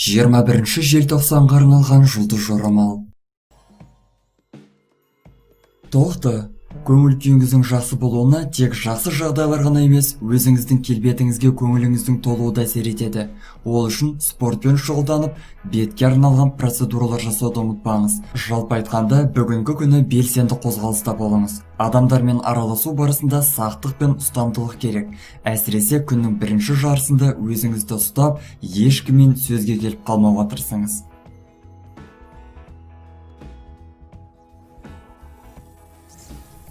21 желтоқсанға арналған жұлдыз жорамал. Тоқты, көңіл күйіңіздің жақсы болуына тек жақсы жағдайлар ғана емес, өзіңіздің келбетіңізге көңіліңіздің толуы да әсер етеді. Ол үшін спортпен шұғылданып, бетке арналған процедуралар жасауды ұмытпаңыз. Жалпы айтқанда, бүгінгі күні белсенді қозғалыста болыңыз. Адамдармен араласу барысында сақтық пен ұстамдылық керек. Әсіресе күннің бірінші жартысында өзіңізді ұстап, ешкіммен сөзге келіп қалмауға тырысыңыз.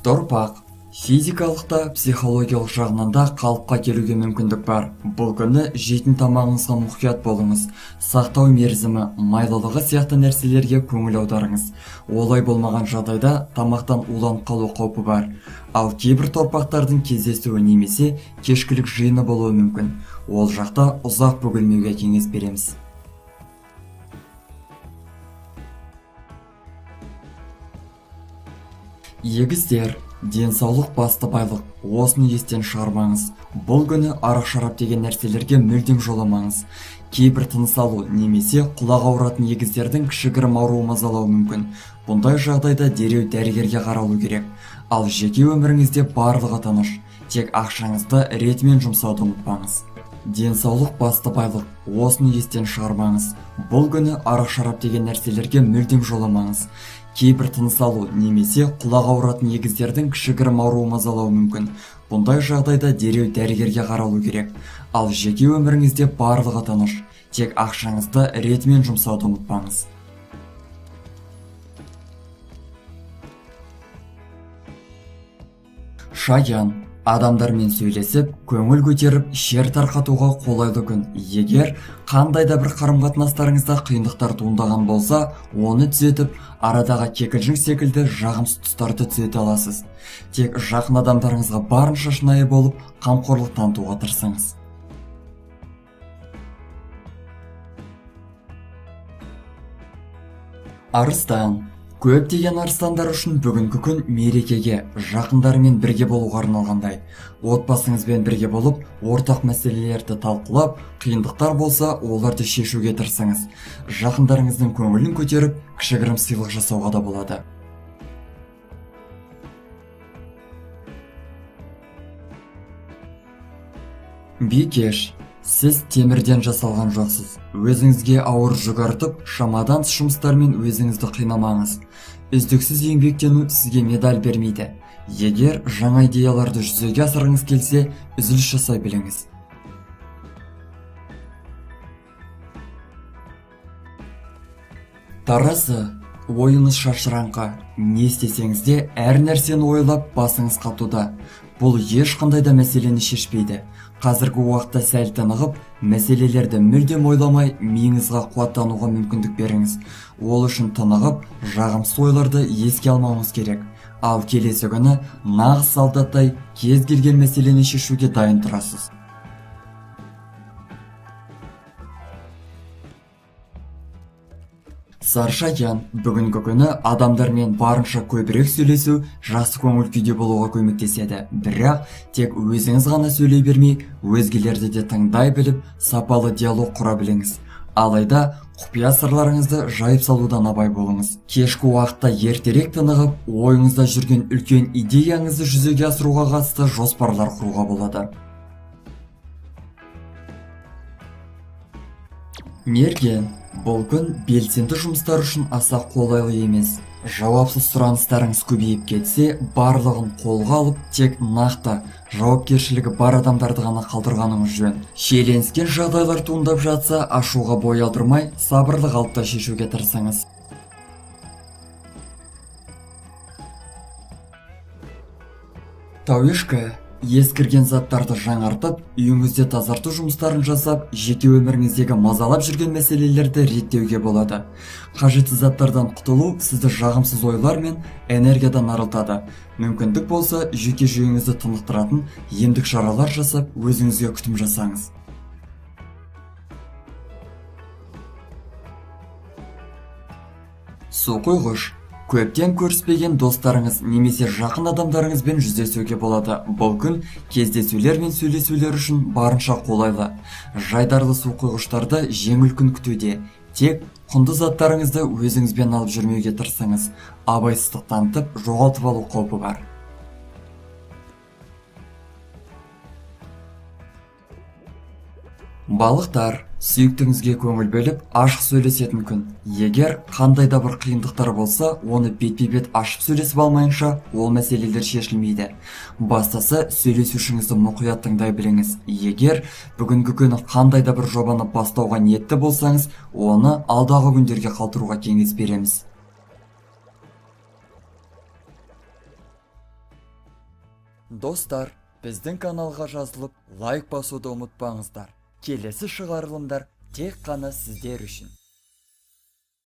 Торпақ. Физикалық та, психологиялық жағынан да қалыпқа келуге мүмкіндік бар. Бұл күні жейтін тамағыңызға мұқият болыңыз. Сақтау мерзімі, майлылығы сияқты нәрселерге көңіл аударыңыз. Олай болмаған жағдайда тамақтан уланып қалу қаупі бар. Ал кейбір торпақтардың кездесуі немесе кешкілік жиыны болуы мүмкін. Ол жақта ұзақ бөгелмеуге кеңес береміз. Егіздер. Денсаулық басты байлық. Осыны естен шығармаңыз. Бұл күні арақ-шарап деген нәрселерге мүлдем жоламаңыз. Кейбір тыныс алу немесе құлақ ауыратын егіздердің кішігірім ауруы мазалауы мүмкін. Бұндай жағдайда дереу дәрігерге қаралу керек. Ал жеке өміріңізде барлығы тыныш. Тек ақшаңызды ретімен жұмсауды ұмытпаңыз. Денсаулық басты байлық. Осыны естен шығармаңыз. Бұл күні арақ-шарап деген нәрселерге мүлдем жоламаңыз. Кейбір тыныс алу немесе құлақ ауыратын егіздердің кішігірім ауруы мазалауы мүмкін. Бұндай жағдайда дереу дәрігерге қаралу керек. Ал жеке өміріңізде барлығы тыныш. Тек ақшаңызды ретімен жұмсауды ұмытпаңыз. Шаян. Адамдармен сөйлесіп, көңіл көтеріп, шер тарқатуға қолайлы күн. Егер қандай да бір қарым-қатынастарыңызда қиындықтар туындаған болса, оны түзетіп, арадағы кекілжің секілді жағымсыз тұстарды түзете аласыз. Тек жақын адамдарыңызға барынша шынайы болып, қамқорлық танытуға тырысыңыз. Арыстан. Көптеген арыстандар үшін бүгінгі күн мерекеге, жақындармен бірге болуға арналғандай. Отбасыңызбен бірге болып, ортақ мәселелерді талқылап, қиындықтар болса, оларды шешуге тырысыңыз. Жақындарыңыздың көңілін көтеріп, кішігірім сыйлық жасауға да болады. Бикеш. Сіз темірден жасалған жоқсыз. Өзіңізге ауыр жүк артып, шамадан тыс жұмыстармен өзіңізді қинамаңыз. Үздіксіз еңбектену сізге медаль бермейді. Егер жаңа идеяларды жүзеге асырғыңыз келсе, үзіліс жасай біліңіз. Таразы. Ойыңыз шашыраңқы. Не істесеңіз де әр нәрсені ойлап басыңыз қатуда. Бұл ешқандай да мәселені шешпейді. Қазіргі уақытта сәл тынығып, мәселелерді мүлдем ойламай, миыңызға қуаттануға мүмкіндік беріңіз. Ол үшін тынығып, жағымсыз ойларды еске алмауыңыз керек. Ал келесі күні нағыз солдаттай кез келген мәселені шешуге дайын тұрасыз. Саршаян. Бүгінгі күні адамдармен барынша көбірек сөйлесу жақсы көңіл күйде болуға көмектеседі. Бірақ тек өзіңіз ғана сөйлей бермей, өзгелерді де тыңдай біліп, сапалы диалог құра біліңіз. Алайда құпия сырларыңызды жайып салудан абай болыңыз. Кешкі уақытта ертерек тынығып, ойыңызда жүрген үлкен идеяңызды жүзеге асыруға қатысты жоспарлар құруға болады. Мерген. Бұл күн белсенді жұмыстар үшін аса қолайлы емес. Жауапсыз сұраныстарыңыз көбейіп кетсе, барлығын қолға алып, тек нақты, жауапкершілігі бар адамдарды ғана қалдырғаныңыз жөн. Шиеленіскен жағдайлар туындап жатса, ашуға бой алдырмай, сабырлы қалыпта шешуге тырысыңыз. Тауешкі. Ескірген заттарды жаңартып, үйіңізде тазарту жұмыстарын жасап, жеке өміріңіздегі мазалап жүрген мәселелерді реттеуге болады. Қажетсіз заттардан құтылу сізді жағымсыз ойлар мен энергиядан арылтады. Мүмкіндік болса, жеке жүйеңізді тынықтыратын емдік шаралар жасап, өзіңізге күтім жасаңыз. Су қойғыш. Көптен көріспеген достарыңыз немесе жақын адамдарыңызбен жүздесуге болады. Бұл күн кездесулер мен сөйлесулер үшін барынша қолайлы. Жайдарлы су құйғыштарды жеңіл күн күтуде. Тек құнды заттарыңызды өзіңізбен алып жүрмеуге тырысыңыз. Абайсыздық танытып, жоғалтып алу қаупі бар. Балықтар, сүйіктіңізге көңіл бөліп, ашық сөйлесетін күн. Егер қандай да бір қиындықтар болса, оны бетпе-бет ашып сөйлесіп алмайынша, ол мәселелер шешілмейді. Бастысы, сөйлесушіңізді мұқият тыңдай біліңіз. Егер бүгінгі күні қандай да бір жобаны бастауға ниетті болсаңыз, оны алдағы күндерге қалдыруға кеңес береміз. Достар, біздің каналға жазылып, лайк басуды ұмытпаңыздар. Келесі шығарылымдар тек қана сіздер үшін.